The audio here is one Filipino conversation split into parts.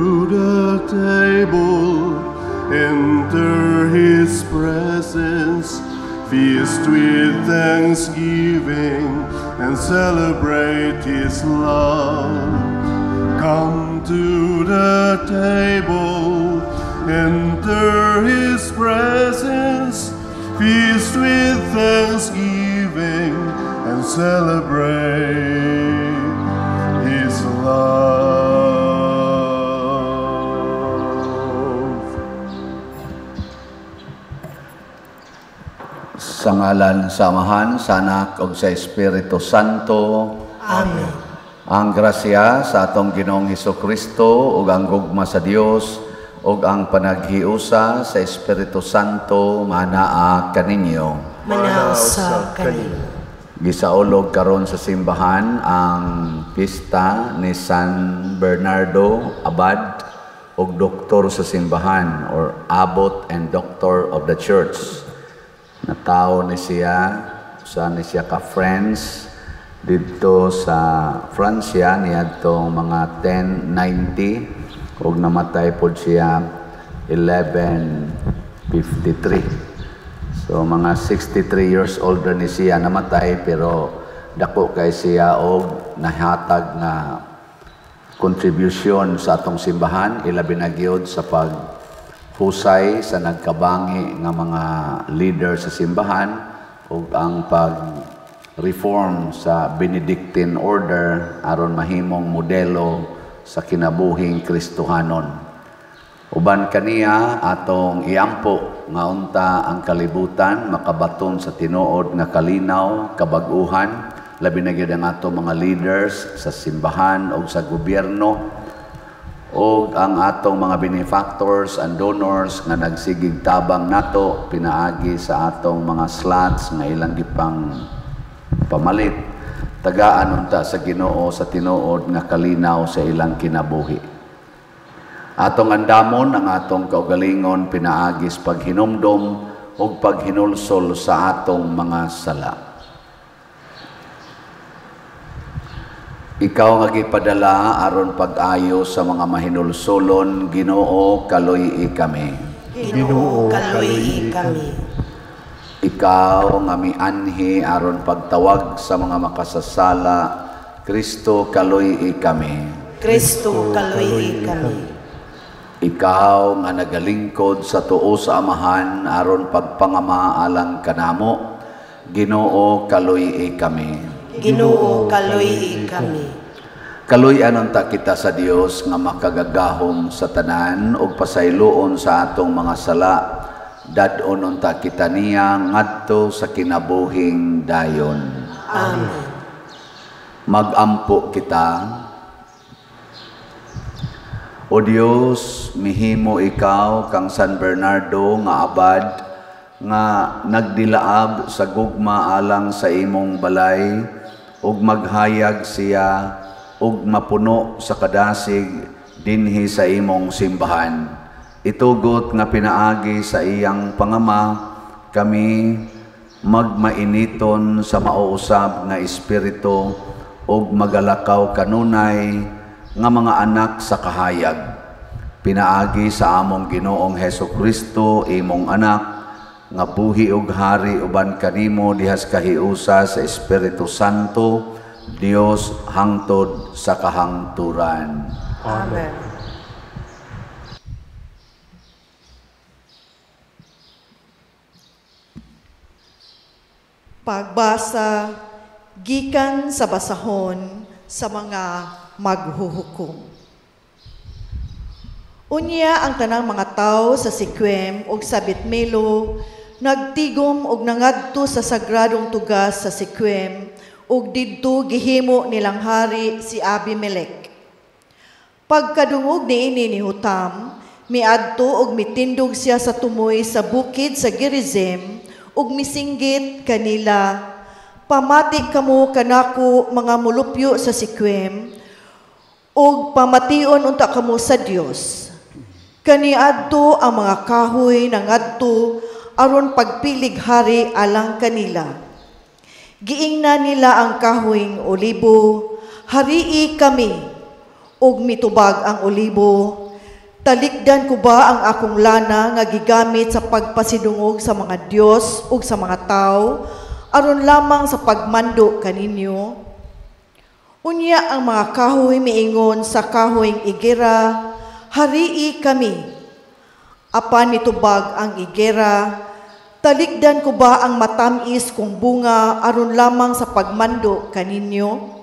to the table, enter his presence, feast with thanksgiving, and celebrate his love. Come to the table, enter his presence, feast with thanksgiving, and celebrate his love. Sa ngalan sa Amahan, sa Anak, ug sa Espiritu Santo. Amen. Ang grasya sa atong Ginoong Hesukristo ug ang gugma sa Dios ug ang panaghiusa sa Espiritu Santo manaa kaninyo. Manaw sa kanino. Gisaulog karon sa simbahan ang pista ni San Bernardo Abad ug doktor sa simbahan or abbot and doctor of the church. Natao ni siya, saan ni siya ka-friends dito sa Francia niadtong mga 1090 ug namatay pod siya 1153. So mga 63 years old ni siya namatay, pero dako kay siya og nahatag na contribution sa atong simbahan, ilabi na gyud sa paghusay sa nagkabangi nga mga leader sa simbahan ug ang pag-reform sa Benedictine order aron mahimong modelo sa kinabuhing Kristohanon. Uban kaniya atong iampo nga unta ang kalibutan makabaton sa tinuod nga kalinaw, kabag-uhan, labi na gyud ang atong mga leaders sa simbahan o sa gobyerno o ang atong mga benefactors and donors nga nagsigig tabang nato pinaagi sa atong mga slots nga ilang gipang pamalit, tagaan unta sa Ginoo sa tinuod nga kalinaw sa ilang kinabuhi. Atong andamon ang atong kaugalingon pinaagis paghinumdom o paghinulsol sa atong mga sala. Ikaw nga gipadala aron pag-ayo sa mga mahinulsolon, Ginoo, kaluy kami. Ginoo, kaluy kami. Ikaw nga mianhi aron pagtawag sa mga makasasala, Kristo, kaluy kami. Kristo, kaluy kami. Ikaw nga nagalingkod sa tuo sa Amahan aron pagpangama alang kanamo, Ginoo, kaluy kami. Ginoo, kaluy kami. Kaluy-anon ta kita sa Dios nga makagagahom sa tanan ug pasayloon sa atong mga sala, dadon ta kita niya ngadto sa kinabuhing dayon. Amen. Magampo kita. O Dios, mihimo ikaw kang San Bernardo nga abad nga nagdilaab sa gugma alang sa imong balay ug maghayag siya ug mapuno sa kadasig dinhi sa imong simbahan. Itugot nga pinaagi sa iyang pangama kami magmainiton sa mauusab nga espiritu ug magalakaw kanunay nga mga anak sa kahayag. Pinaagi sa among Ginoong Hesukristo imong anak nga buhi ug hari uban kanimo dihas kahiusa sa Espiritu Santo, Dios hangtod sa kahangturan. Amen. Pagbasa gikan sa basahon sa mga maghuhukom. Unya ang tanang mga tao sa Siquem ug sa Betmelo nagtigom og nangadto sa sagradong tugas sa Siquem ug didto gihimo nilang hari si Abimelech. Pagkadungog niini ni Hutam, miadto og mitindog siya sa tumoy sa bukid sa Gerizim ug misinggit kanila, "Pamati kamo kanako mga mulupyo sa Siquem ug pamation unta kamo sa Dios." Kaniadto ang mga kahoy nangadto aron pagpilig hari alang kanila. Giingna nila ang kahoyng olibo, "Harii kami," ug mitubag ang olibo, Talikdan ko ba ang akong lana nga gigamit sa pagpasidungog sa mga Dios ug sa mga tao aron lamang sa pagmando kaninyo? Unya ang mga kahoy miingon sa kahoyng igera, harii kami. Apan nitubag ang igera, talikdan ko ba ang matamis kong bunga aron lamang sa pagmando kaninyo?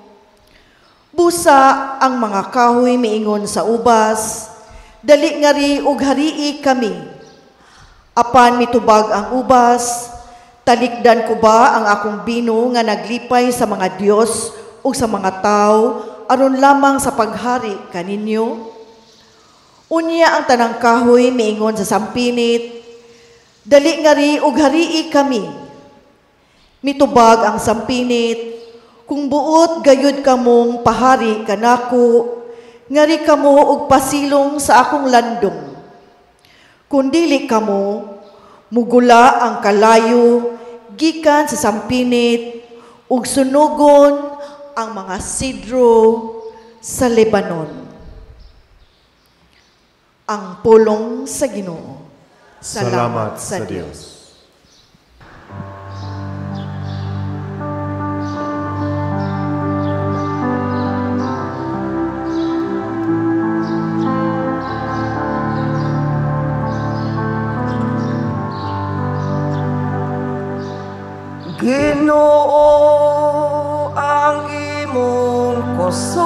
Busa ang mga kahoy miingon sa ubas, dali ngari ug harii kami. Apan mitubag ang ubas, talikdan ko ba ang akong bino nga naglipay sa mga Dios ug sa mga tao aron lamang sa paghari kaninyo? Unya ang tanang kahoy miingon sa sampinit, dali ngari ug harii kami. Mitubag ang sampinit, kung buot gayud kamong pahari kanako, ngari kamo og pasilong sa akong landong. Kung dili kamo, mugula ang kalayo, gikan sa sampinit, ug sunugon ang mga sidro sa Lebanon. Ang pulong sa Ginoo. Salamat sa Diyos. Ginoo ang imong kusog,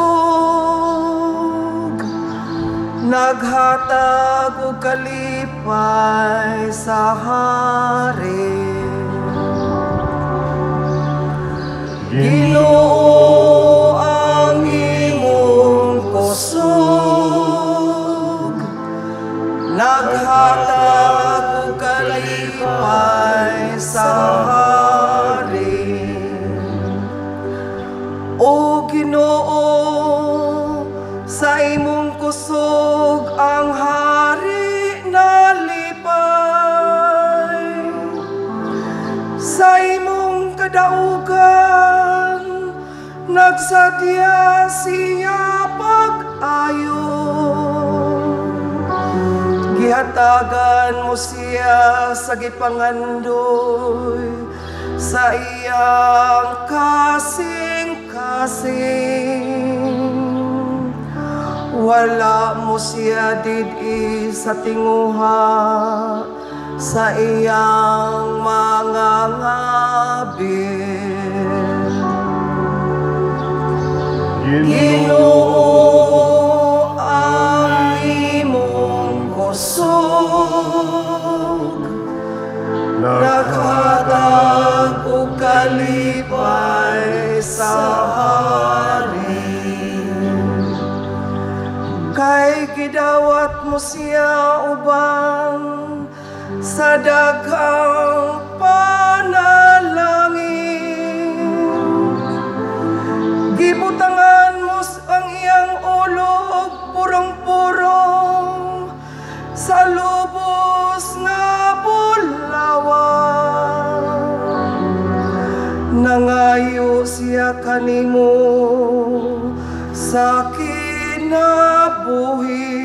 naghatag og kalipay sa hari. Ginoo ang imong kusog, naghatag og kalipay sa hari. O Ginoo, sa imong kusog ang hari nalipay. Sa imong kadaugan nagsadya siya pag-ayo. Gihatagan mo siya sa gipangandoy sa iyang kasing-kasing. Wala mo siya didi sa tinguha sa iyang mga ngabin. Ginoo ang imong kusog, naghatag og kalipay sa hari. Kay gidawat mo siya uban sa daghang panalangin. Gibutangan mo ang iyang ulog purong-purong sa lubos nga bulawan. Nangayo siya kanimo sa kinabuhi.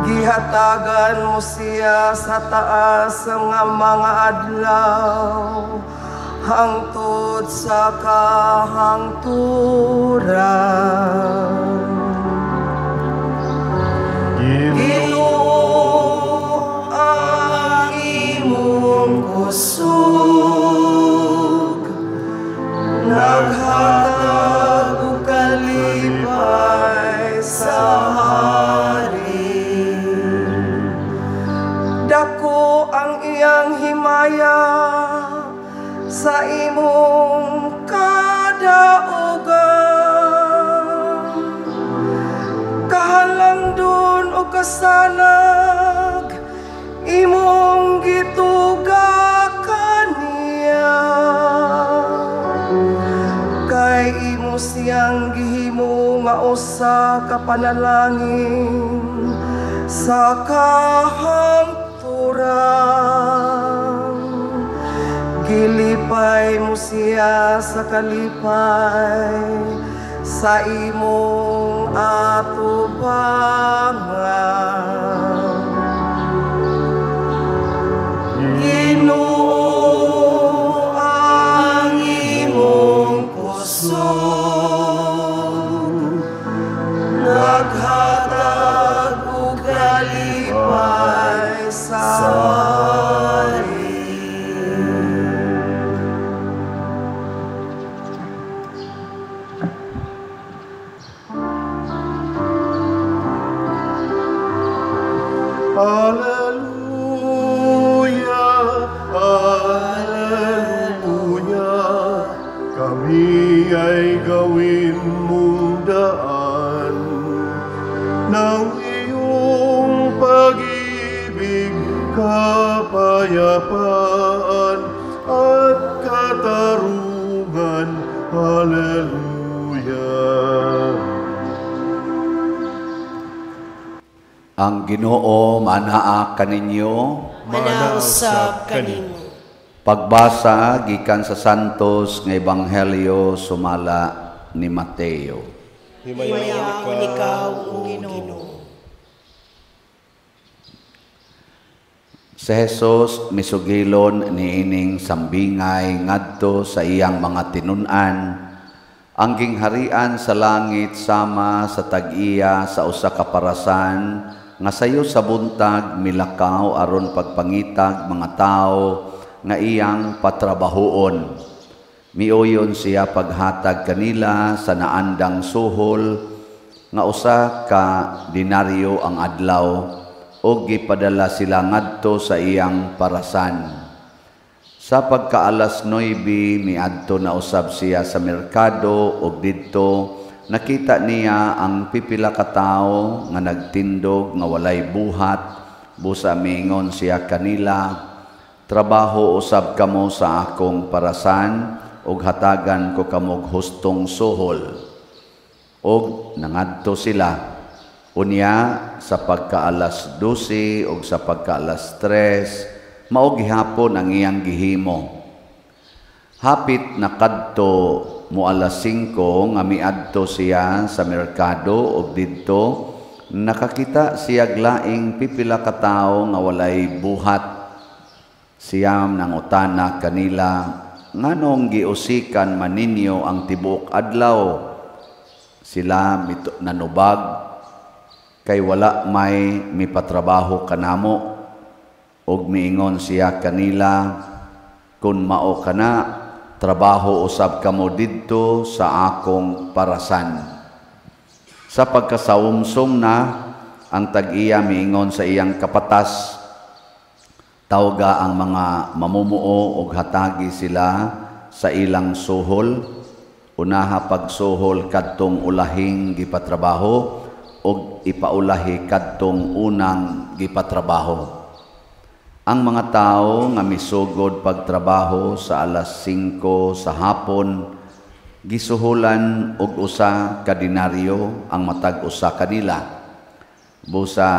Gihatagan mo siya sa taas nga mga adlaw hangtod sa kahangturan. Ginoo ang imong kusog, naghatag og kalipay sa hari. Dako ang iyang himaya sa imong kadaugan. Kahalandon o kasanag imong gituga kaniya. Kay imo siyang gihimo nga usa ka panalangin sa kahangturan. Gilipay mo siya sa kalipay sa imong atubang. katubangan. Ginoo ang imong kusog, naghatag og kalipay sa Hallelujah, Hallelujah, kami ay gawin mong daan ng iyong pag-ibig, kapayapaan at katarungan. Hallelujah. Ang Ginoo manaa kaninyo. Manausab kanimo. Pagbasa gikan sa Santos nga Ebanghelyo sumala ni Mateo. Himayaon ikaw, O Ginoo. Si Jesus misugilon niining sambingay ngadto sa iyang mga tinun-an. Ang gingharian sa langit sama sa tag-iya sa usa ka parasan nga sayo sa buntag milakaw aron pagpangitag mga tao nga iyang patrabahoon. Miuyon siya paghatag kanila sa naandang suhol nga usa ka denaryo ang adlaw o gipadala sila ngadto sa iyang parasan. Sa pagkaalas 9 miadto na usab siya sa merkado ug didto nakita niya ang pipila ka tawo nga nagtindog nga walay buhat. Busa miingon siya kanila, trabaho usab kamo sa akong parasan ug hatagan ko kamog hustong suhol. Og nangadto sila. Unya sa pagkaalas 12 ug sa pagkaalas 3 mao gihapon ang iyang gihimo. Hapit na kadto mo alas 5 nga miadto siya sa merkado ug didto nakakita siya glaing pipila ka tawo nga walay buhat. Siyam nangutana kanila, nganong giusikan man ninyo ang tibuok adlaw? Sila nanubag, kay wala may mipatrabaho kanamo. Og miingon siya kanila, kun mao kana trabaho usab kamo didto sa akong parasan. Sa pagkasawumsom na ang tag-iya miingon sa iyang kapatas, tawga ang mga mamumuo ug hatagi sila sa ilang suhol. Unaha pagsuhol kadtong ulahing gipatrabaho ug ipaulahi kadtong unang gipatrabaho. Ang mga tao nga misugod pagtrabaho sa alas 5 sa hapon, gisuhulan og usa ka denaryo ang matag usa kanila. Busa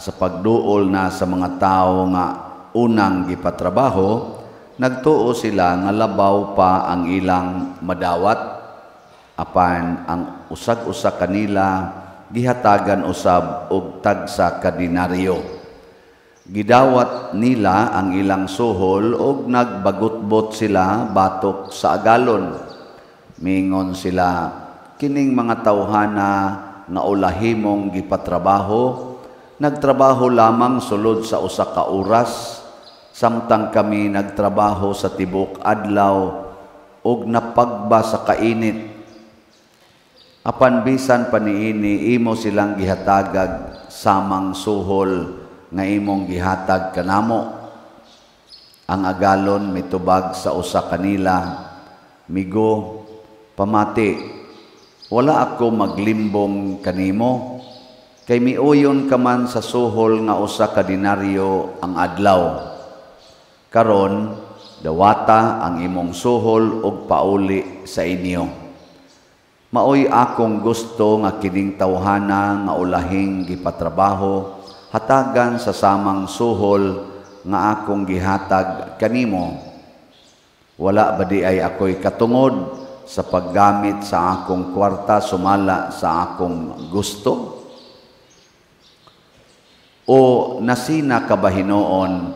sa pagduol na sa mga tao nga unang gipatrabaho, nagtuo sila nga labaw pa ang ilang madawat, apan ang usag-usa kanila gihatagan usab og tagsa ka denaryo. Gidawat nila ang ilang suhol ug nagbagutbot sila batok sa agalon. Mingon sila, kining mga tawhana nga ulahimong gipatrabaho, nagtrabaho lamang sulod sa usa ka oras, samtang kami nagtrabaho sa tibok adlaw ug napagba sa kainit. Apan bisan paniini imo silang gihatagag samang suhol nga imong gihatag kanamo. Ang agalon mitubag sa usa kanila, migo, pamati, wala ako maglimbong kanimo, kay miuyon ka man sa suhol nga usa ka denaryo ang adlaw. Karon, dawata ang imong suhol ug pauli sa inyo. Maoy akong gusto nga kining tawhana nga ulahing gipatrabaho, hatagan sa samang suhol nga akong gihatag kanimo. Wala ba di ay ako'y katungod sa paggamit sa akong kwarta sumala sa akong gusto? O nasina ka ba hinoon,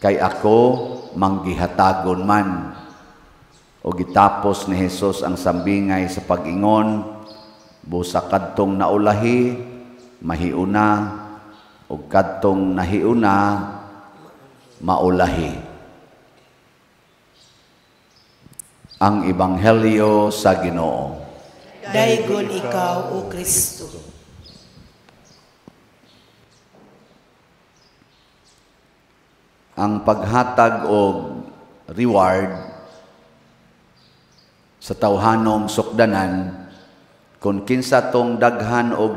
kay ako manggihatagon man. O gitapos ni Jesus ang sambingay sa pag-ingon, busa kadtong naulahi, mahiuna, o kadtong nahiuna, maulahi. Ang Ebanghelyo sa Ginoo. Daygon ikaw, O Kristo. Ang paghatag o reward sa tawhanong sukdanan, kung kinsa tong daghan og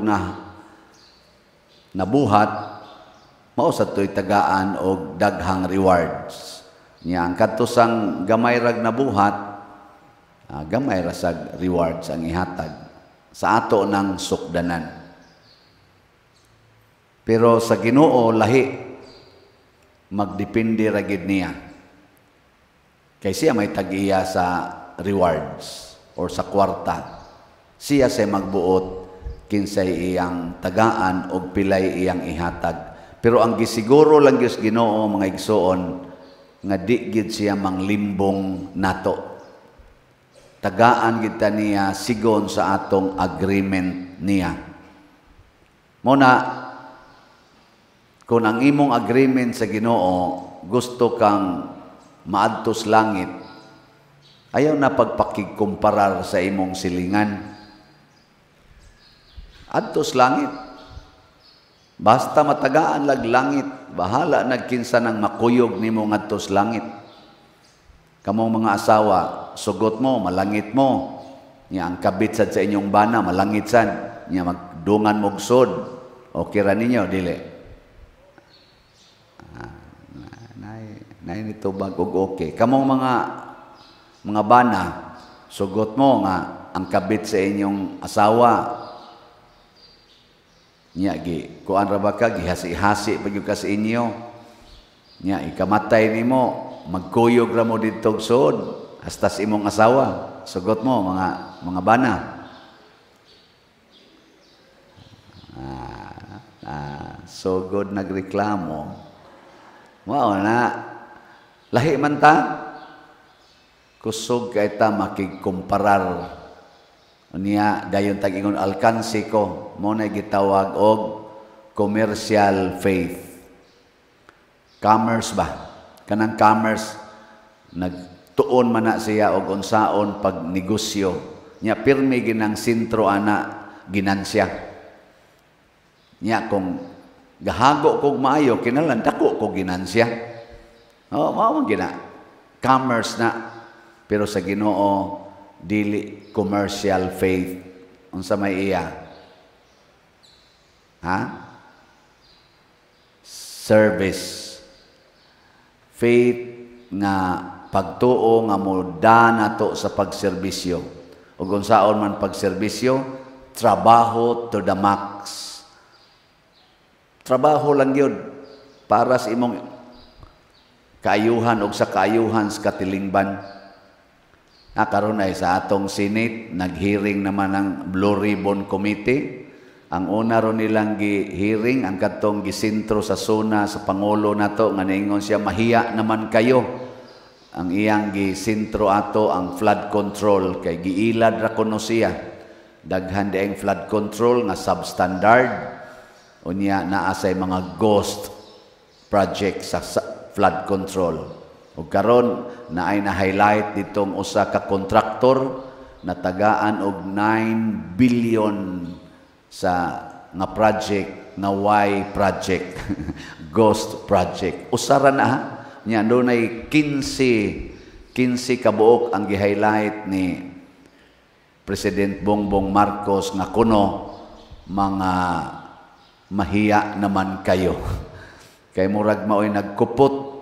nabuhat, mao sa to'y tagaan og daghang rewards. Nya ang katusang gamay rag nabuhat, gamay ra sag rewards ang ihatag sa ato ng sukdanan. Pero sa Ginoo lahi, magdepende ra gid niya. Kay siya may tag-iya sa rewards or sa kwarta. Siya say magbuot kinsay iyang tagaan o pilay iyang ihatag. Pero ang gisiguro lang Diyos Ginoo mga igsoon, nga di gid siya manglimbong nato. Tagaan kita niya sigon sa atong agreement niya. Muna, kung ang imong agreement sa Ginoo, gusto kang maadtos langit, ayaw na pagpakikumparar sa imong silingan. Adtos langit. Basta matagaan lag langit, bahala nagkinsa ng makuyog nimo ngadtos langit. Kamong mga asawa, sugot mo, malangit mo. Nya ang kabit sad sa inyong bana, malangit sad. Nya magdungan mo og sod. Okay ra ninyo, dili. Nay nito bag og okay. Kamong mga bana, sugot mo nga ang kabit sa inyong asawa. Nya kuan ra ba ka gihasi-hasi pag ka sa inyo. Nya ikamatay nimo, magkuyog ra mo didto sod hasta sa imong asawa. Sugot mo mga bana. So good nagreklamo. Mao na lahi man ta, kusog kay ta makigkumparar. Unya dayon tag-ingon alkanse ko, mo na gitawag og commercial faith. Commerce ba? Kanang commerce, nagtuon man na siya og unsaon pag negosyo. Nya pirmi ginang sentro ana ginansya. Nya kung gahago kog maayo kinahanglan dako kog ginansya. Mao man gina commerce na, pero sa Ginoo dili commercial faith. Unsa may iya? Service. Faith nga pagtuo nga moda nato sa pagserbisyo. Ug unsaon man pagserbisyo, trabaho to the max. Trabaho lang yun para sa imong kaayuhan o sa kaayuhan sa katilingban. Karon ay sa atong Senate, nag-hearing naman ang Blue Ribbon Committee. Ang una ron nilang gi-hearing, ang katong gisintro sa SUNA, sa Pangulo nato, nga naingon siya, mahiya naman kayo. Ang iyang gisintro ato, ang flood control, kay giilad ra kuno siya. Daghan daing flood control nga substandard. Unya naasay mga ghost project sa flood control. Ug karon naay na-highlight ditong usa ka kontraktor na tagaan og 9 billion sa nga project, nga Y project, ghost project. Usara na nya dunay 15 kabuok ang gi-highlight ni President Bongbong Marcos nga kuno mga mahiya naman kayo. Kay murag maoy nagkupot.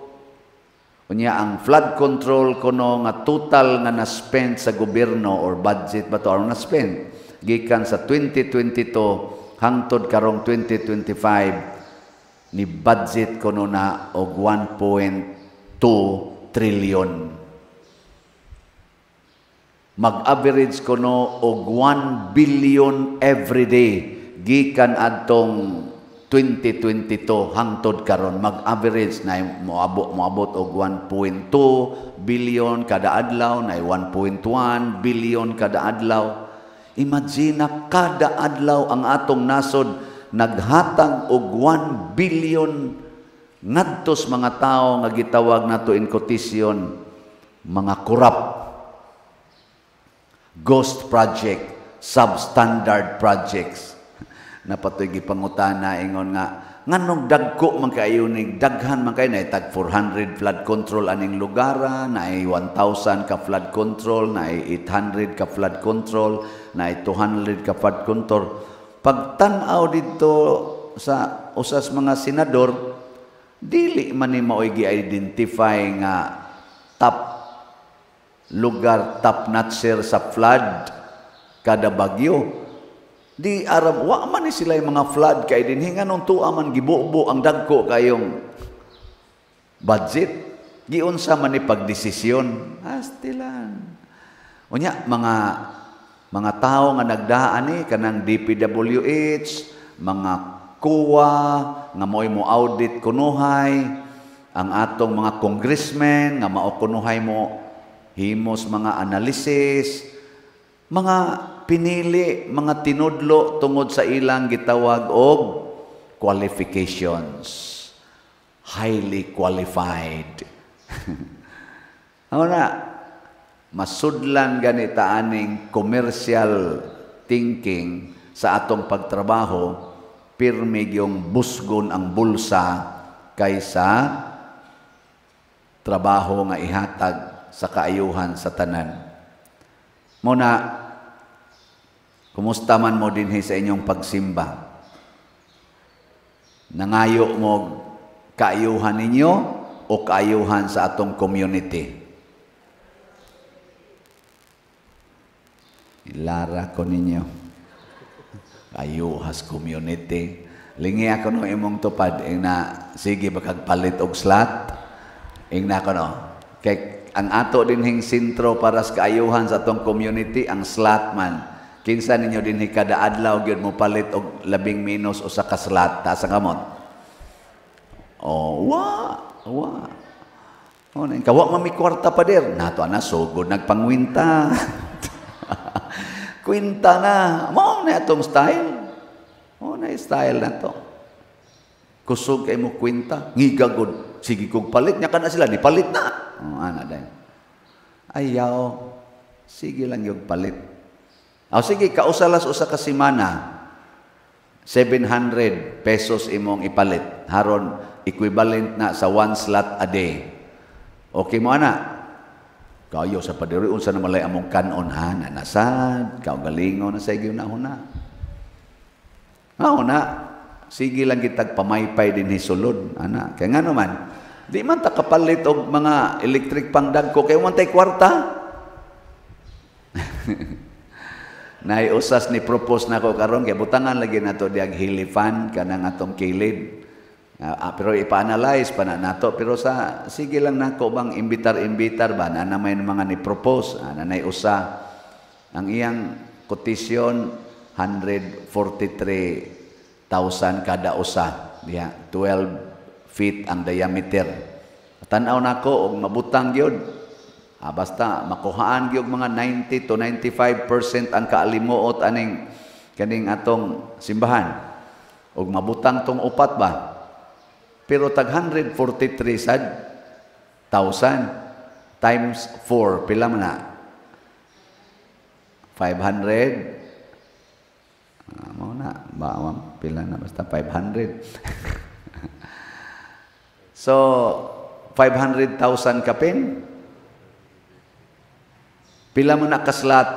Unya ang flood control kuno nga total nga na-spend sa gobyerno or budget ba to aron na-spend gikan sa 2022 hangtod karong 2025 ni budget kuno na og 1.2 trillion. Mag-average kuno og 1 billion every day gikan adtong 2022 hangtod karon mag-average na moabot og 1.2 billion kada adlaw, na 1.1 billion kada adlaw. Imagine na kada adlaw ang atong nasod naghatag og 1 billion ngadtos mga tao nga gitawag nato in quotation mga korap, ghost project, substandard projects. Napatoy gipangutana ingon nga nganong dagko man kayo ning daghan man kay na tag 400 flood control aning lugara, na 1,000 ka flood control, na 800 ka flood control, na 200 ka flood control. Pagtan-aw dito sa usas mga senador, dili man ni maoy gi-identify nga top lugar, top notcher sa flood kada bagyo. Di aram, wa man ni sila yung mga flood kay dinhi nga nung tuwa man gibubo ang dagko kayong budget. Giunsa man ni pagdesisyon. Astilan. Unya, mga tao nga nagdaan ni kanang DPWH, mga kuwa, nga mo'y mo audit kunuhay, ang atong mga congressmen, nga mao kunuhay mo himos mga analysis, mga pinili, mga tinudlo tungod sa ilang gitawag og qualifications. Highly qualified. Ano na, masudlan ganita aning commercial thinking sa atong pagtrabaho, pirmi yung busgon ang bulsa kaysa trabaho nga ihatag sa kaayuhan sa tanan. Muna, kumusta man mo dinhi sa inyong pagsimba? Nangayo mo kaayuhan ninyo o kaayuhan sa atong community? Ilara ko ninyo. Ayuhas community. Lingi ako no imong tupad. Sige bakagpalit og slot. Ingna ko no. Kay ang ato dinhing sentro para sa kaayuhan sa atong community, ang slot man. Kinsa ninyo dinhi kada adlaw gyud mo palit og 10 o sa ka slot ta sa kamot. Oh, wa. Oh, nang kawa mami kwarta pa der. Nato ana sugod nagpangwinta. Kwinta na. Mao na atong style. Mao na style na to. Kusog kay mo kwinta, ngigagod. Sige kog palit nya kana sila ni palit na. Oh, ana day. Ayaw. Sige lang yung palit. Sige, kausalas usa ka semana. 700 pesos imong ipalit. Haron equivalent na sa 1 slot a day. Okay mo ana? Kayo sa padiri unsa na malay among kanon ha, nanasad, kaw galingon na sa igyo na huna. Na sige lang kitag pamaypay din hisulod, ana. Kaya nga naman, di man ta kapalit og mga electric pangdagko kay man tay kwarta. Naiusas ni propose nako karon kay butangan lagi nato diag hilifan kanang atong kilid. Pero ipa-analyze pa na nato. Pero sige lang nako bang imbitar ba na may mga ni-propose. Nanay usa. Ang iyang kotisyon, 143,000 kada usa. 12 feet ang diameter. Tanaw nako og mabutang gyud. Basta makuhaan gyud mga 90 to 95% ang kaalimuot aning kaning atong simbahan. Og mabutang tong upat ba? Pero tag 143 sad 1,000 times 4 pila man na 500 mo na bawang pila na basta 500 so 500,000 kapin pila man na kaslat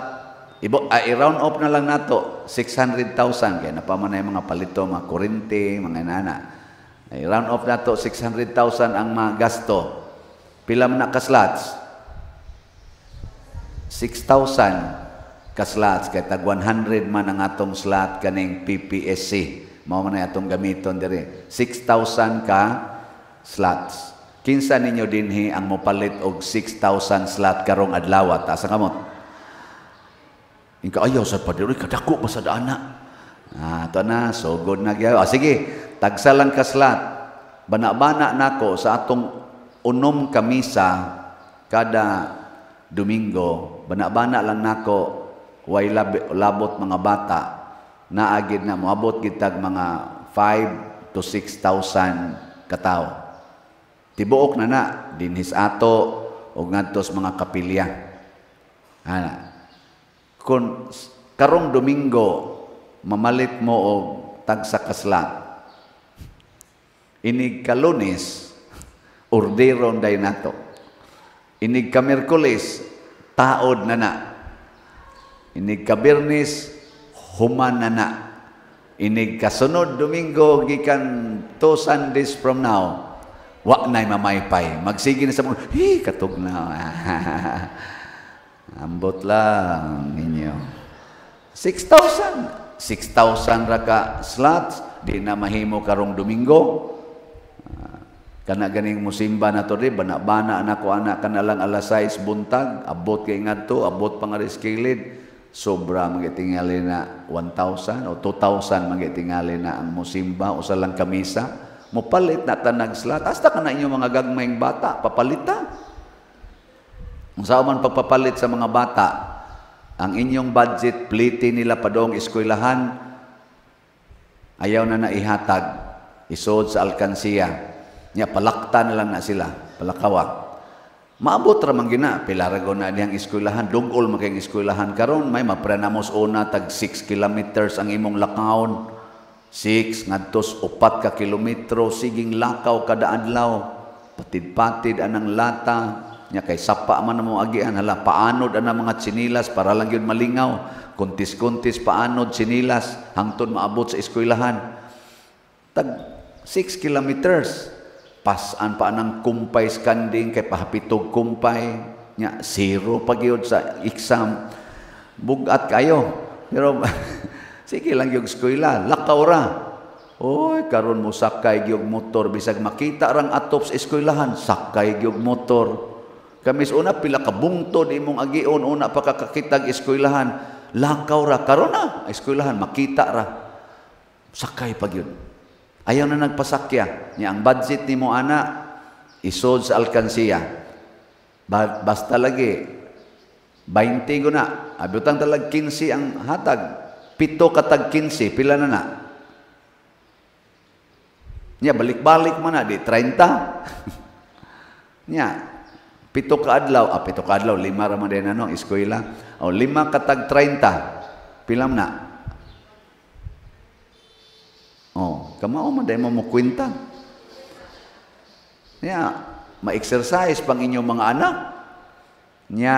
i-round up na lang nato 600,000 kaya napaman na yung mga palito mga kurente mga nana. Round off na to, 600,000 ang mga gasto. Pila man na ka-slots? 6,000 ka-slots. Kaya tag 100 man ang atong slot kaning PPSC. Mao man na atong gamiton diri. 6,000 ka slots. Kinsa ninyo dinhi ang mopalit og 6,000 slot karong adlaw ta sa kamot? Ingka ayaw sa padiri kadako pa sa daana. Ito na, so good na gyud. Sige, tagsalang kaslat, bana-bana nako sa atong unom kamisa kada Domingo, bana-bana lang nako, way labot mga bata, naagid na moabot gitag mga 5 to 6,000 katao. Tibuok na dinhis ato o ngadtos mga kapilya. Kung karong Domingo, mamalit mo og tagsa kaslat. Inig ka Lunes, orderon day nato. Inig ka Miyerkules, taod na. Inig ka Biyernes, human na. Inig ka sunod Domingo, gikan 2 Sundays from now, wa na'y mamaypay. Magsige na sa mga, katog na. Ambot lang ninyo. 6,000 ra ka slots, di na mahimo karong Domingo. Kana ganing musimba na to rin, bana-bana na ko anak ka na lang alas 6 buntag, abot kay ngadto, abot pang ariskilid, sobra magitingali na 1,000 o 2,000 magitingali na ang musimba o sa lang kamisa. Mupalit na tanag slat, hasta ka na inyong mga gagmayng bata, papalita. Kung saan man pagpapalit sa mga bata, ang inyong budget, pliti nila padong eskwelahan, ayaw na naihatag, isod sa alkansiya. Nya palakta na lang na sila, palakawa. Maabot ra man gina, pilarago na diyang eskwelahan, dugol maging eskwelahan karon may maprenamos una tag 6 kilometers ang imong lakaon. 6 ngadtos 4 ka kilometro siging lakaw kada adlaw. Patid-patid anang lata, nya kay sapa man mo agian hala paanod ana mga tsinilas para lang gyud malingaw. Kuntis-kuntis paanod tsinilas hangtod maabot sa eskwelahan. Tag 6 kilometers. Pasan pa ng kumpay skanding kay pahapitog kumpay nya 0 pagyud sa exam. Bugat kayo. Pero sige lang yung eskwela, lakaw ra. Oy, karon mo sakay gyud motor bisag makita rang atop sa eskwelahan, sakay gyud motor. Kamis una pila ka bungtod imong agion una pa kakakitag eskwelahan, lakaw ra karon na eskwelahan makita ra. Sakay pagyud. Ayaw na nagpasakya. Niya ang budget ni mo, ana, isod sa alkansiya. Basta lagi, 20 ko na. Abutang talag 15 ang hatag. 7 katag 15, pila na na. Niya, balik-balik mo na, di 30. Niya, 7 ka adlaw, 7 ka adlaw, 5 raman din ano, eskwela. O, 5 katag 30, pilam na. Oh, kamao man dahil mo kwenta. Nya, ma-exercise pang inyong mga anak. Nya,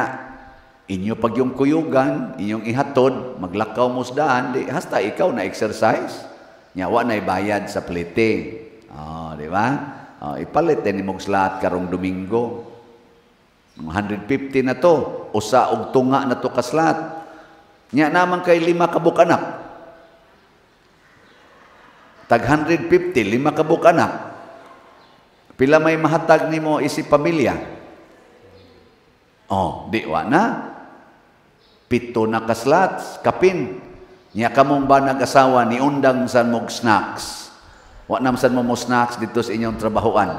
inyo pag yung kuyugan, inyong ihatod, maglakaw mo sa daan, di, hasta ikaw na exercise. Nya, wa na bayad sa plete. Oh, di ba? Oh, ipalit din mong slat karong Domingo. 150 na to, usa og tunga na to kaslat. Nya naman kay 5 kabuk anak. Tag 150, 5 kabuk anak. Pila may mahatag nimo isip pamilya? Oh, di wa na. 7 na kaslat, kapin. Nya kamong ba nag-asawa ni undang san mog snacks? Wa nam san mo snacks dito sa inyong trabahoan.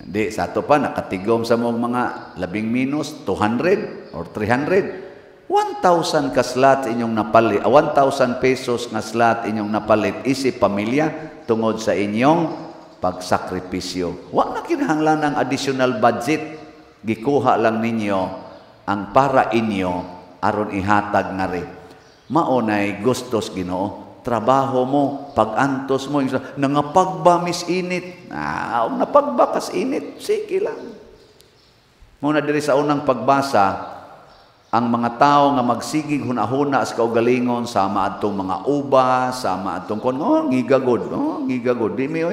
Di sa ato pa nakatigom sa mong mga labing minus 200 or 300. 1,000 ka slot inyong napalit, 1,000 pesos nga slot inyong napalit isip pamilya tungod sa inyong pagsakripisyo. Wa na kinahanglan ng additional budget. Gikuha lang ninyo ang para inyo aron ihatag nga rin. Maunay gustos Ginoo, trabaho mo, pag-antos mo, nangapagba mis init. Napagba kas init, sige lang. Muna diri sa unang pagbasa, ang mga tao nga magsigig hunahuna sa kaugalingon sama adtong mga uba, sama adtong kon ngigagod, ngigagod. Di mi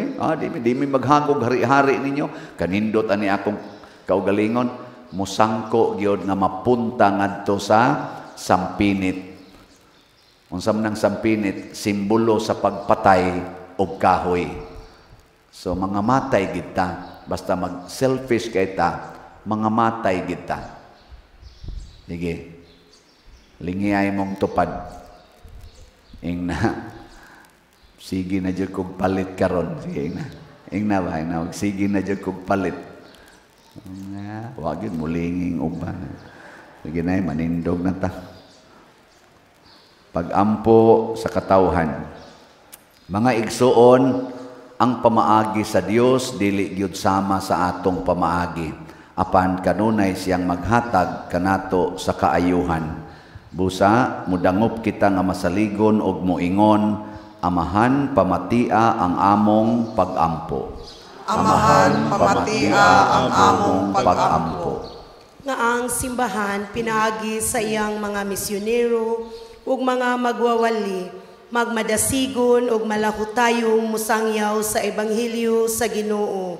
di mi maghagog hari-hari ninyo. Kanindot ani akong kaugalingon, musangko gyud nga mapunta ngadto sa sampinit. Unsa man ang sampinit, simbolo sa pagpatay og kahoy. So mga matay gid ta, basta mag-selfish kay ta, mga matay gid ta. Sige, lingiyay mong tupad. Ing na, Sige na dyan kong palit karon. Sige na. Ingna ba? Sige na dyan kong palit. Huwag yun, mulinging uban. Sige na, manindog na ta. Pag-ampo sa katawhan. Mga igsuon, ang pamaagi sa Dios dili gyud sama sa atong pamaagi. Apan kanunay siyang maghatag kanato sa kaayuhan. Busa, mudangop kita nga masaligon og moingon, amahan pamatia ang among pag-ampo. Amahan pamatia ang among pag-ampo. Nga ang simbahan pinaagi sa iyang mga misyonero ug mga magwawali, magmadasigon ug malahutayong musangyaw sa ebanghelyo sa Ginoo.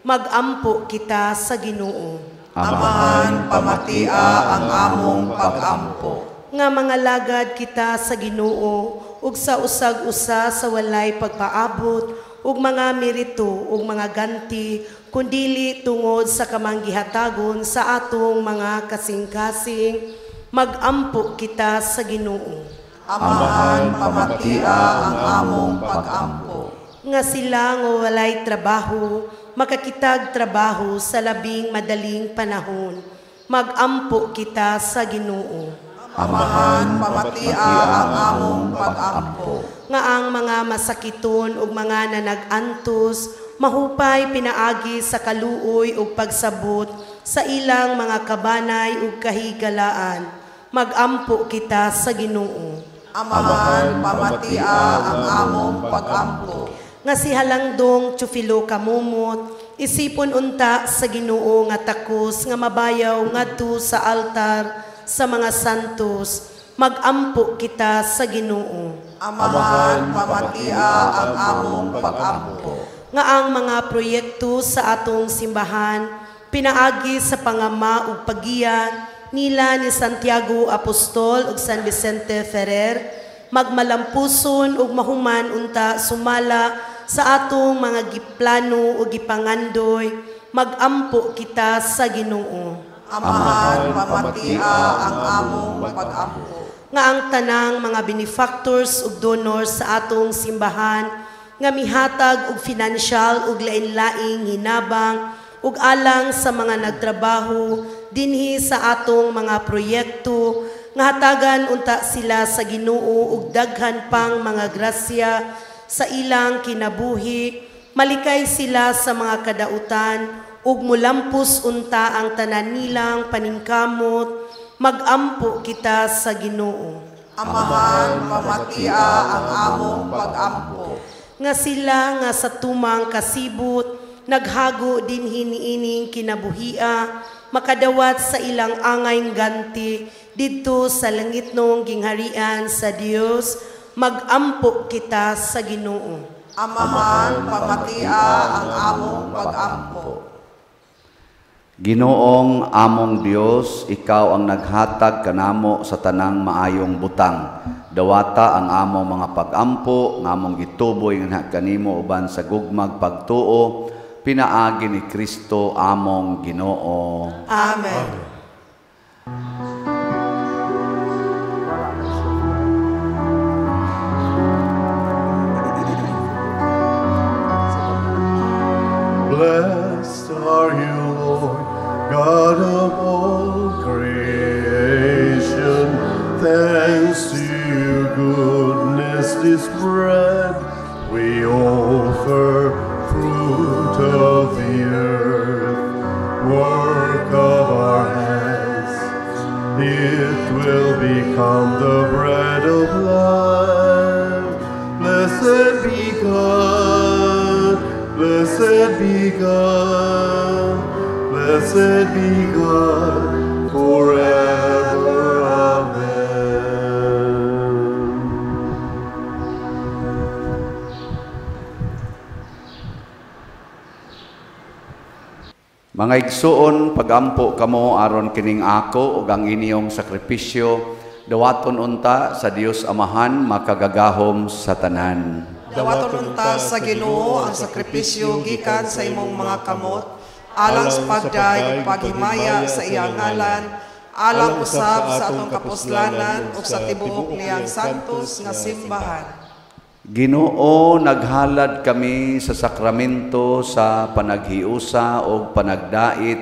Magampo kita sa Ginoo. Amahan pamatia ang among pag-ampo. Nga mga lagad kita sa Ginoo ug sa usag-usa sa walay pagpaabot ug mga merito ug mga ganti kundili tungod sa kamanggihatagon sa atong mga kasing-kasing. Magampo kita sa Ginoo. Amahan pamatia ang among pag-ampo. Nga sila nga walay trabaho, makakitag trabaho sa labing madaling panahon. Magampo kita sa Ginoo. Amahan pamatia ang among pag-ampo. Nga ang mga masakiton ug mga nanag-antos, mahupay pinaagi sa kaluoy ug pagsabot sa ilang mga kabanay ug kahigalaan. Magampo kita sa Ginoo. Amahan pamatia ang among pag-ampo. Nga si Halangdong Chufilo Kamumot, isipon unta sa Ginoo nga takos nga mabayaw ngadto sa altar sa mga santos. Magampo kita sa Ginoo. Amahan pamatia ang among pag-ampo. Nga ang mga proyekto sa atong simbahan pinaagi sa pangama ug pagiya nila ni Santiago Apostol ug San Vicente Ferrer, magmalampuson ug mahuman unta sumala sa atong mga giplano ug gipangandoy. Magampo kita sa Ginoo. Amahan pamatia ang among pag-ampo. Nga ang tanang mga benefactors ug donors sa atong simbahan nga mihatag og financial ug lain-laing hinabang ug alang sa mga nagtrabaho dinhi sa atong mga proyekto nga hatagan unta sila sa Ginoo ug daghan pang mga grasya sa ilang kinabuhi. Malikay sila sa mga kadautan ug mulampos unta ang tanan nilang paningkamot. Magampo kita sa Ginoo. Amahan pamatia ang among pag-ampo. Nga sila nga sa tumang kasibot naghago dinhi niining kinabuhia, makadawat sa ilang angayng ganti didto sa langitnong gingharian sa Dios. Magampo kita sa Ginoo. Amahan pamatia ang among pag-ampo. Ginoong among Dios, ikaw ang naghatag kanamo sa tanang maayong butang. Dawata ang among mga pag-ampo, ng among gituboy nga kanimo uban sa gugmag pagtuo, pinaagi ni Kristo among Ginoo. Amen. Blessed are you, Lord, God of all creation. Thanks to your goodness this bread we offer, fruit of the earth, work of our hands. It will become the bread of life. Blessed be God, blessed be God, blessed be God forever. Amen. Mga igsuon, pagampo kamo aron kining ako ug ang inyong sakripisyo, dawaton unta sa Dios Amahan makagagahom sa tanan. Dawaton unta sa Ginoo ang sakripisyo gikan sa imong mga kamot, alang sa pagday ug paghimaya sa iyang ngalan, alang usab sa atong kapuslanan ug sa tibuok niyang santos nga simbahan. Ginoo, naghalad kami sa sakramento sa panaghiusa o panagdait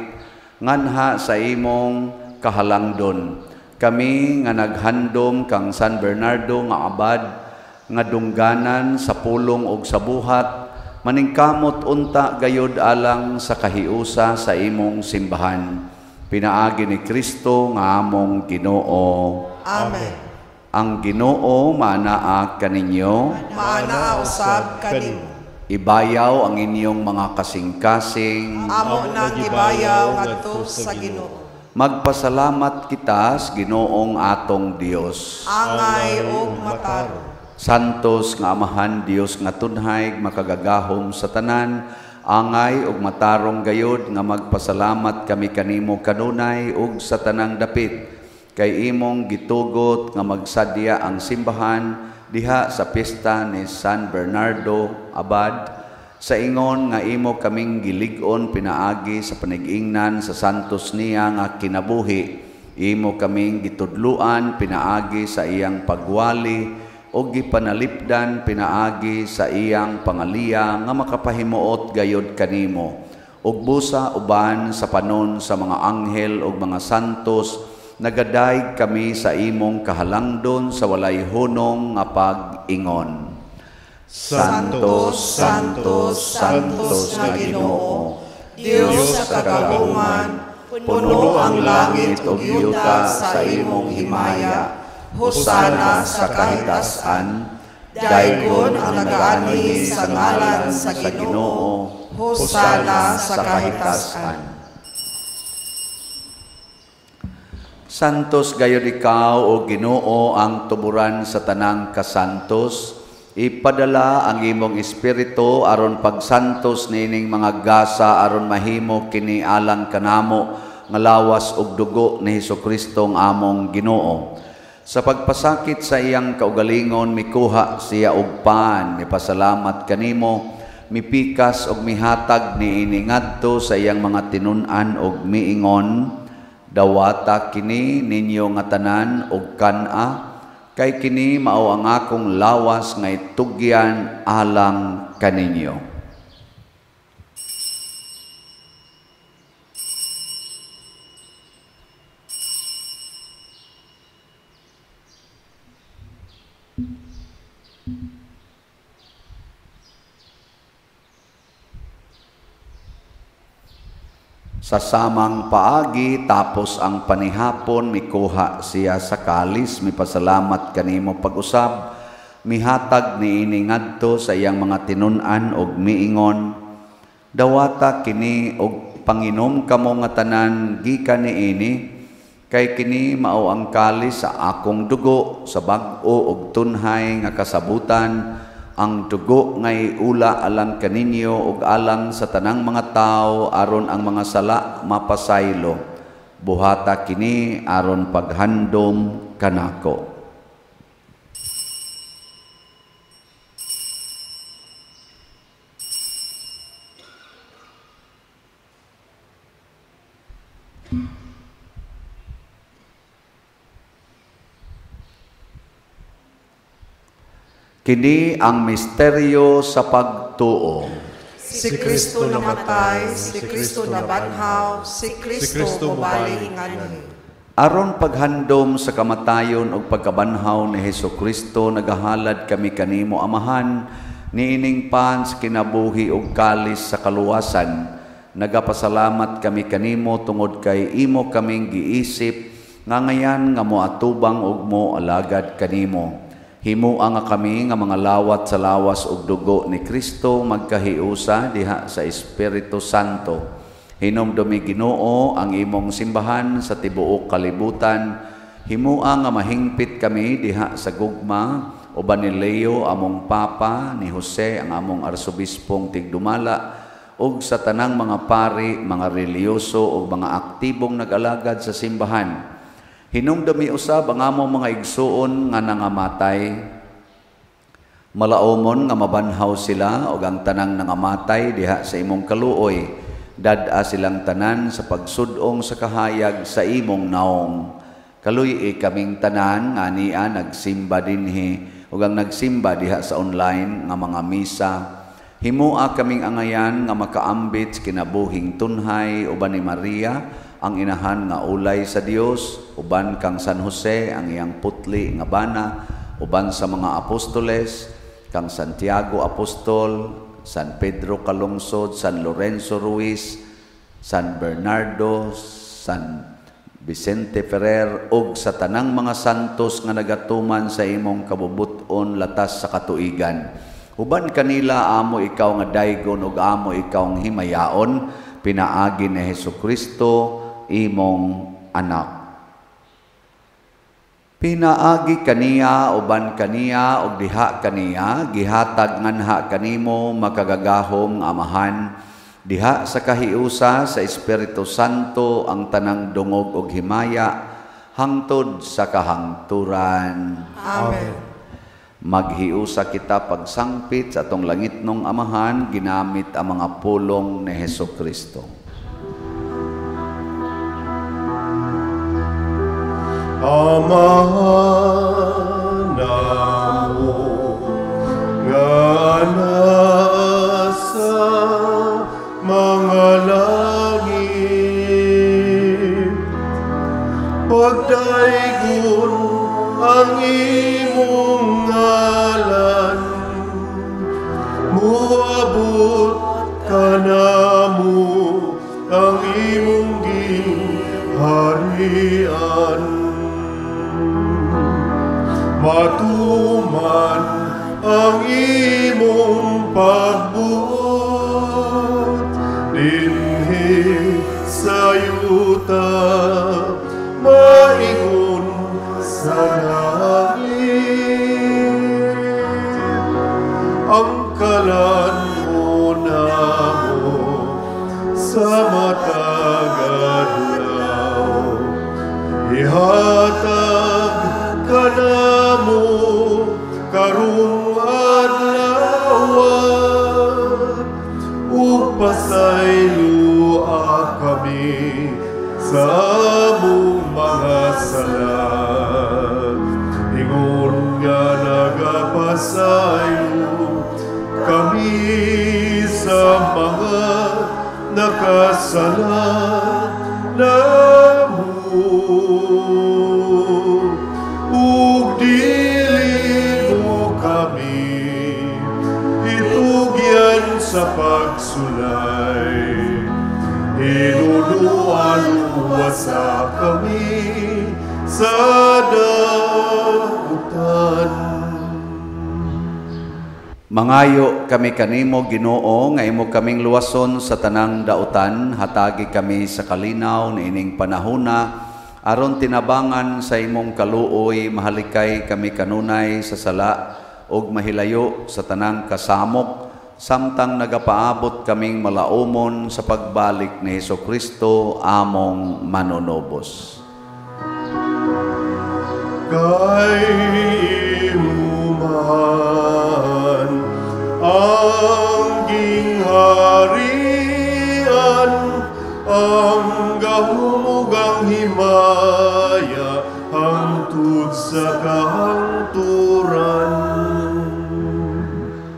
nganha sa imong kahalangdon. Kami nga naghandom kang San Bernardo nga abad nga dungganan sa pulong ug sa buhat, maningkamot unta gayud alang sa kahiusa sa imong simbahan. Pinaagi ni Kristo nga among Ginoo. Amen. Ang Ginoo manaa kaninyo, Maana usab kanimo. ibayaw ang inyong mga kasing-kasing, Amo nang gibayaw ngadto sa Ginoo. magpasalamat kita sa Ginoong atong Dios. Angay ug mataro. Santos nga Amahan Dios nga tunhay makagagahom sa tanan, angay ug matarong gayod nga magpasalamat kami kanimo kanunay ug sa tanang dapit. Kay imong gitugot nga magsadya ang simbahan diha sa pista ni San Bernardo Abad, sa ingon nga imo kaming gilig-on pinaagi sa panag-ingnan sa santos niya nga kinabuhi. Imo kaming gitudluan pinaagi sa iyang pagwali o gipanalipdan pinaagi sa iyang pangaliya nga makapahimuot gayod kanimo. Ug busa uban sa panon sa mga anghel ug mga santos, nagadayeg kami sa imong kahalangdon sa walay hunong nga pag-ingon. Santos, Santos, Santos nga Ginoo, Dios sa kagahungan, puno ang langit ug yuta sa imong himaya. Hosana sa kahitasan, daygon ang nagaani sa ngalan sa Ginoo. Hosana sa kahitasan. Santos gayud ikaw o Ginoo ang tuburan sa tanang kasantos. Ipadala ang imong espiritu aron pagsantos nining mga gasa aron mahimo kini alang kanamo nga lawas ug dugo ni Hesukristo ang among Ginoo. Sa pagpasakit sa iyang kaugalingon mikuha siya og pan, mipasalamat kanimo, mipikas og mihatag niini ngadto sa iyang mga tinun-an og miingon, dawata kini ninyo nga tanan og kana, kay kini mao ang akong lawas nga itugyan alang kaninyo. Sa samang paagi tapos ang panihapon mikuha siya sa kalis, mipasalamat kanimo pag-usab, mihatag niini ngadto sa iyang mga tinun-an og miingon, dawata kini og panginom kamo nga tanan gikan niini, kay kini mao ang kalis sa akong dugo sa bag-o ug tunhay nga kasabutan, ang dugo ngay ula alang kaninyo ug alang sa tanang mga tao aron ang mga sala mapasaylo. Buhata kini aron paghandom kanako. Kini ang misteryo sa pagtuo. Si Kristo namatay, si Kristo nabanhaw, si Kristo mobalik nganhi. Aron paghandom sa kamatayon ug pagkabanhaw ni Hesukristo, nagahalad kami kanimo Amahan, niining pan sa kinabuhi ug kalis sa kaluwasan. Nagapasalamat kami kanimo tungod kay imo kaming giisip nga ngayan nga moatubang ug moalagad kanimo. Himuang nga kami nga mga lawat sa lawas ug dugo ni Kristo magkahiusa diha sa Espiritu Santo. Hinumdumi Ginoo ang imong simbahan sa tibuok kalibutan. Himuang nga mahingpit kami diha sa gugma uban ni Leo among Papa, ni Jose ang among Arsobispong Tigdumala, ug sa tanang mga pari, mga reliyoso ug mga aktibong nag-alagad sa simbahan. Hinumdumi usab ang among mga igsuon nga nangamatay. Malaumon nga mabanhaw sila ug ang tanang nangamatay diha sa imong kaluoy. Dad-a silang tanan sa pagsudong sa kahayag sa imong naong. Kaluy kaming tanan nga niya nagsimba dinhi ug ang nagsimba diha sa online nga mga misa. Himua kaming angayan nga makaambit sa kinabuhing tunhay uban ni Maria, ang inahan nga ulay sa Dios, uban kang San Jose ang iyang putli nga bana, uban sa mga apostoles, kang Santiago Apostol, San Pedro Calungsod, San Lorenzo Ruiz, San Bernardo, San Vicente Ferrer, ug sa tanang mga santos nga nagatuman sa imong kabubuton latas sa katuigan. Uban kanila amo ikaw nga daygon ug amo ikaw ang himayaon, pinaagi ni Hesukristo imong anak. Pinaagi kaniya, uban kaniya, ug diha kaniya, gihatag nganha kanimo makagagahom amahan, diha sa kahiusa sa Espiritu Santo ang tanang dungog ug himaya, hangtod sa kahangturan. Amen. Maghiusa kita pagsangpit sa atong langitnong amahan, ginamit ang mga pulong ni Hesukristo. Amahan namo nga nasa mga langit, pagdaygon ang imong ngalan, muabot ka namo ang imong giharian. Matuman ang imong pagbuot dinhi sa yuta, maingon sa langit. Ang kalan mo namo sa matag adlaw, ihatag ka namo karong adlaw, upasayloa kami sa among mga sala. Ingon nga nagapasayo kami sa mga nakasala namo. Ug dili mo kami itugyan sa pagsulay, inuluan-luwasa kami sa dagutan. Mangayo kami kanimo, Ginoo, nga imo kaming luwason sa tanang dautan, hatagi kami sa kalinaw niining panahona, aron tinabangan sa imong kaluoy, mahalikay kami kanunay sa sala ug mahilayo sa tanang kasamok, samtang nagapaabot kaming malaumon sa pagbalik ni Hesukristo among manunobos. Kay imuman ang gingharian, ang gahumugang himaya, hangtod sa kahangturan.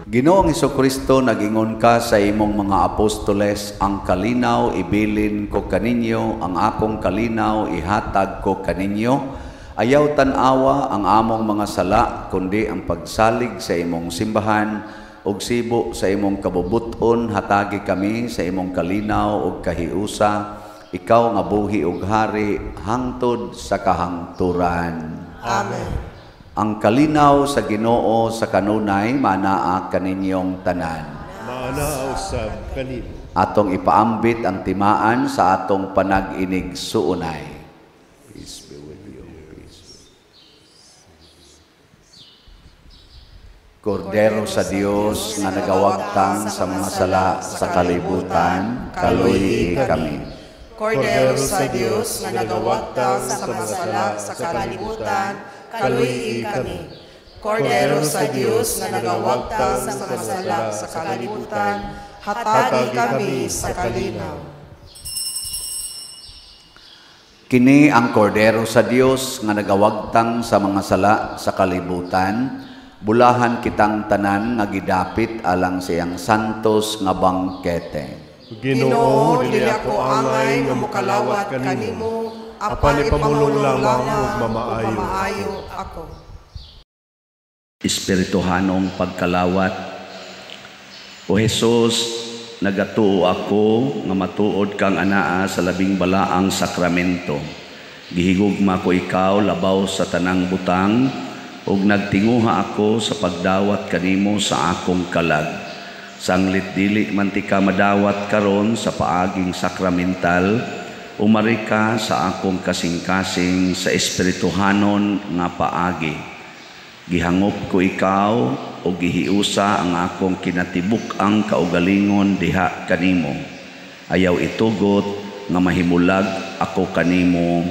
Ginoong Hesukristo, nagingon ka sa imong mga apostoles, ang kalinaw ibilin ko kaninyo, ang akong kalinaw ihatag ko kaninyo. Ayaw tanawa ang among mga sala, kundi ang pagsalig sa imong simbahan, ug sibo sa imong kabubuton, hatagi kami sa imong kalinaw ug kahiusa, ikaw nga buhi ug hari, hangtod sa kahangturan. Amen. Ang kalinaw sa Ginoo sa kanunay, manaa kaninyong tanan. Maana usab kanimo. Atong ipaambit ang timaan sa atong panag-inig suunay. Peace be with you. Peace. Kordero sa Dios nga nagawagtang sa mga sala sa kalibutan, kaluyi kami. Kordero sa Dios nga nagawagtang sa mga sala sa kalibutan, kaluyi kami. Kordero sa Dios nga nagawagtang sa mga sala sa kalibutan, hatagi kami sa kalinaw. Kini ang kordero sa Dios nga nagawagtang sa mga sala sa kalibutan. Bulahan kitang tanan nga gidapit alang siyang santos nga bangkete. Ginoo, dili ako angay nga mokalawat kanimo, apan ipamulong lamang ug mamaayo ako. Espirituhanong pagkalawat. O Jesus, nagatuo ako nga matuod kang anaa sa labing balaang sakramento. Gihigugma ko ikaw labaw sa tanang butang, ug nagtinguha ako sa pagdawat kanimo sa akong kalag. Sanglit dili man ti ka madawat karon sa paaging sakramental, umari ka sa akong kasing-kasing sa espirituhanon nga paagi. Gihangop ko ikaw o gihiusa ang akong kinatibuk-ang kaugalingon diha kanimo. Ayaw itugot nga mahimulag ako kanimo.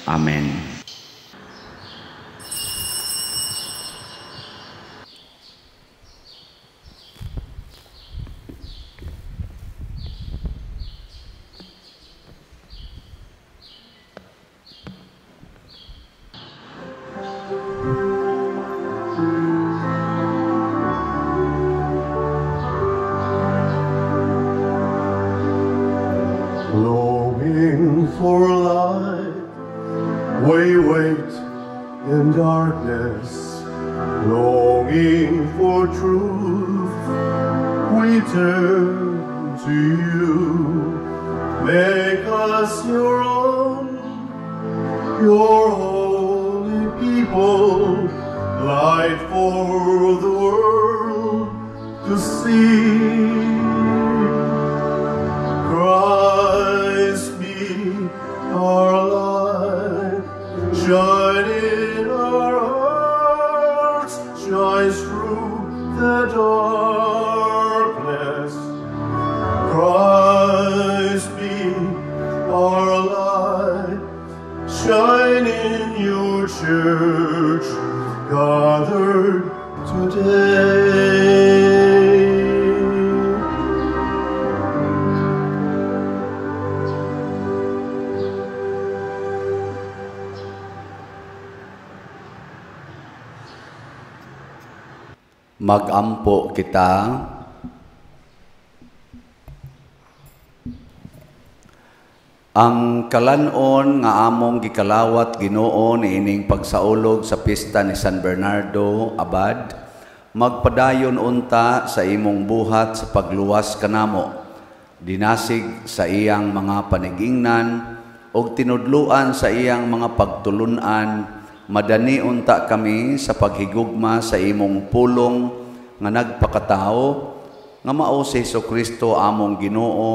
Amen. Longing for light, we wait in darkness. Longing for truth, we turn to you. Make us your own, your holy people, light for the world to see. Christ be our light, shine in our hearts, shines through the darkness. Christ be our light, shine in your church, gathered today. Magampo kita. Ang kalanon nga among gikalawat Ginoo niining pagsaulog sa pista ni San Bernardo Abad, magpadayon unta sa imong buhat sa pagluwas kanamo, dinasig sa iyang mga panigingnan og tinudluan sa iyang mga pagtulunan. Madani unta kami sa paghigugma sa imong pulong nga nagpakatao, nga mao si Jesucristo among Ginoo,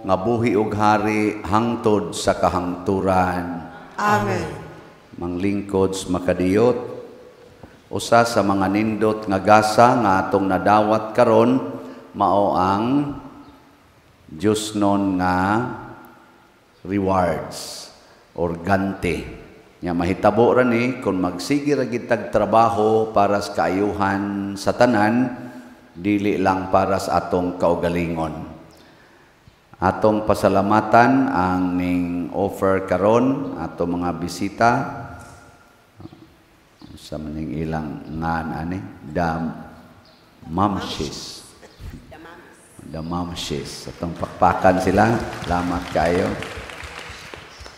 nga buhi ug hari hangtod sa kahangturan. Amen. Manglingkods makadiyot, usa sa mga nindot nga gasa nga atong nadawat karon mao ang Diyos non nga rewards or ganti. Nya mahitabo ra ni kung magsige ra gid tag trabaho para sa kaayuhan sa tanan, dili lang para sa atong kaugalingon. Atong pasalamatan ang ning offer karon atong mga bisita sa maning ilang ngan ani the mamshis atong pakpakan sila. Salamat kayo.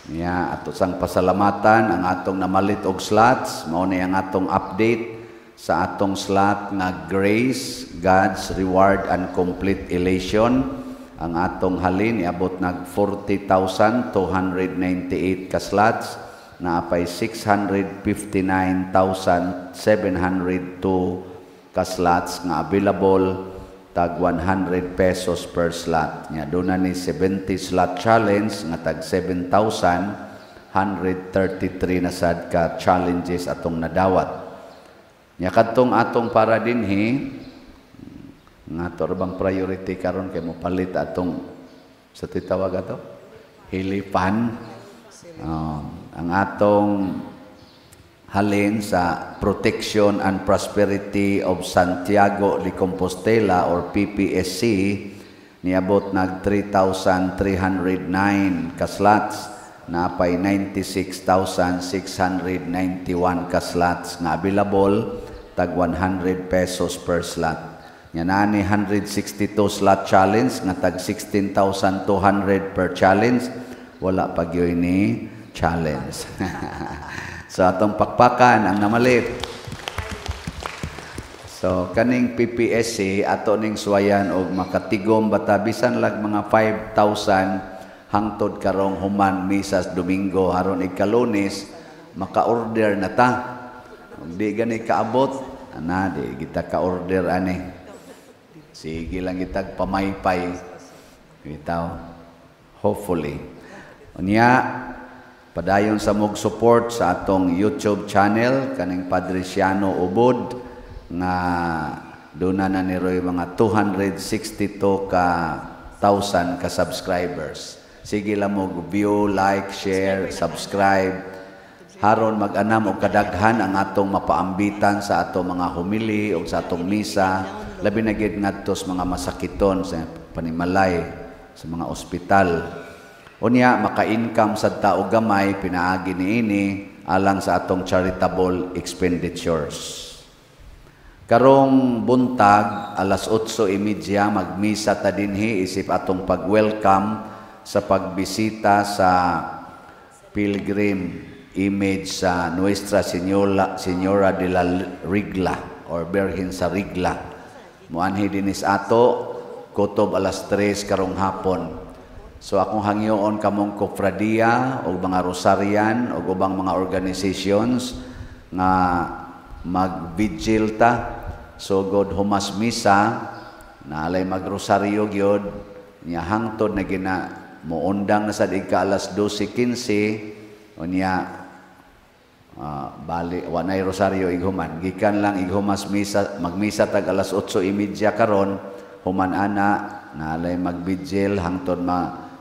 Ato sang pasalamatan ang atong namalit og slots, mao ni ang atong update sa atong slot nga Grace, God's Reward and Complete Elation. Ang atong halin iabot nag 40,298 ka slots, naapay 659,702 ka slots nga available, tag 100 pesos per slot. Nya doon na ni 70 slot challenge nga tag 7,133 na sad ka challenges atong nadawat. Nya kadtong atong para dinhi nga to bang priority karon kay mo palit atong sa titawag ato hilipan. Ang atong halin sa Protection and Prosperity of Santiago de Compostela or PPSC niabot nag 3,309 ka slots, napay 96,691 ka slots nga available, tag 100 pesos per slot. Yan ani 162 slot challenge nga tag 16,200 per challenge. Wala pa gyud ni challenge. So atong pakpakan ang namalit. So kaning PPSC ato ning suwayan og makatigom bata bisan lag mga 5,000 hangtod karong human misas Domingo haron ika-Lunes maka-order na ta. Di gani kaabot ana di kita ka-order ani. Sige lang kita pamaypay. Bitaw hopefully. Unya padayon sa mog support sa atong YouTube channel kaning Padre Siano Ubod nga doon na niroy mga 262 ka subscribers. Sige lang mo view, like, share, subscribe. Haron mag-anam og kadaghan ang atong mapaambitan sa atong mga humili o sa atong misa. Labi na gid ngadto sa mga masakiton sa panimalay sa mga ospital. Unya maka-income sa tao gamay pinaagi niini alang sa atong charitable expenditures. Karong buntag, alas 8:30, magmisa ta dinhi isip atong pag-welcome sa pagbisita sa pilgrim image sa Nuestra Señora de la Regla or Birhen sa Regla. Muanhi dinis ato, kutob alas 3 karong hapon. So akong hangyoon kamong kofradia o mga rosarian o ubang mga organizations nga mag-vigil ta. So God humas misa na alay magrosaryo gyud niya hangtod na gina muundang na sad ika alas 12:15 unya bali wanay rosaryo ighuman gikan lang ighumas misa magmisa tag alas 8:30 karon human ana na alay magbigil hangtod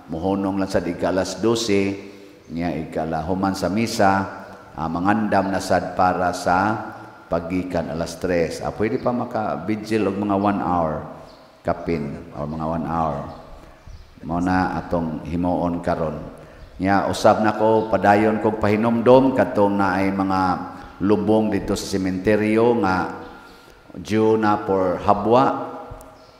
muhunong lang sad ika alas 12 niya ikala human sa misa mangandam na sad para sa pagikan alas 3. Pwede pa maka-vigil og mga 1 hour kapin or mga 1 hour. Mao na atong himuon karon. Nya usab nako padayon kog pahinomdom katong naay mga lubong dito sa sementeryo nga due na for habwa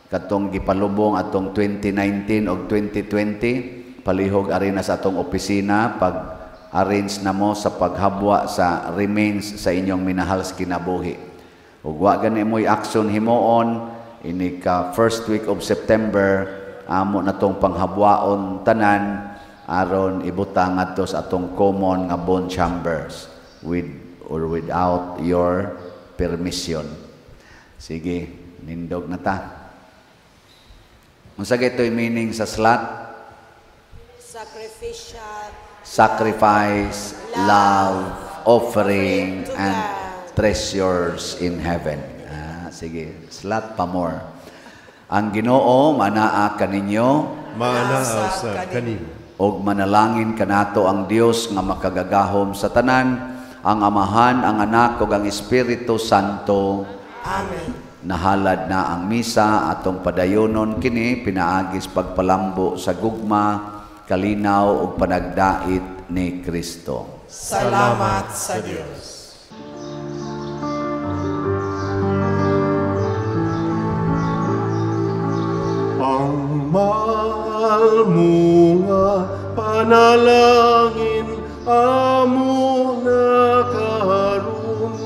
katong gipalubong atong 2019 og 2020 palihog ari na sa atong opisina pag arrange na mo sa paghabwa sa remains sa inyong minahal sa kinabuhi. Ug wa gani mo'y action himuon ini ka first week of September amo na tong panghabwaon tanan aron ibutang ngadto sa atong common nga bone chambers with or without your permission. Sige, nindog na ta. Unsa gaytoy meaning sa slot? Sacrifice, love, offering, and treasures in heaven. Sige, slot pa more. Ang Ginoo manaa kaninyo, Manaa sa kaninyo. og manalangin kanato ang Dios nga makagagahom sa tanan, ang Amahan, ang Anak, ug ang Espiritu Santo. Amen. Nahalad na ang misa atong padayonon kini pinaagis pagpalambo sa gugma, kalinaw ug panagdait ni Kristo. Salamat sa Dios. Ang mahal mo nga panalangin amo nakaharun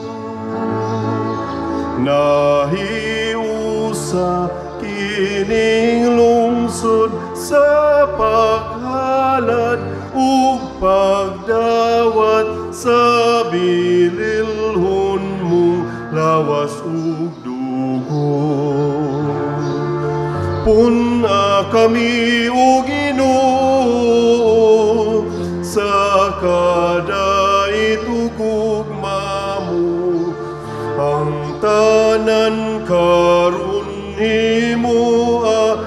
nahiusa kining lungsod sa paghalad ug pagdawat sa bililhon mo lawas ug dugo. Puna kami o Ginoo sa kadait ug gugma mo ang tanan karon himo nga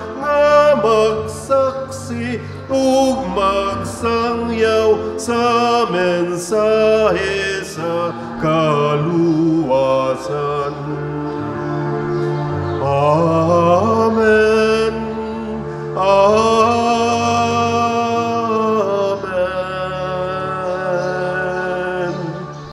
magsaksi ug magsangyaw sa mensahe sa kaluwasan. Amen. Amen.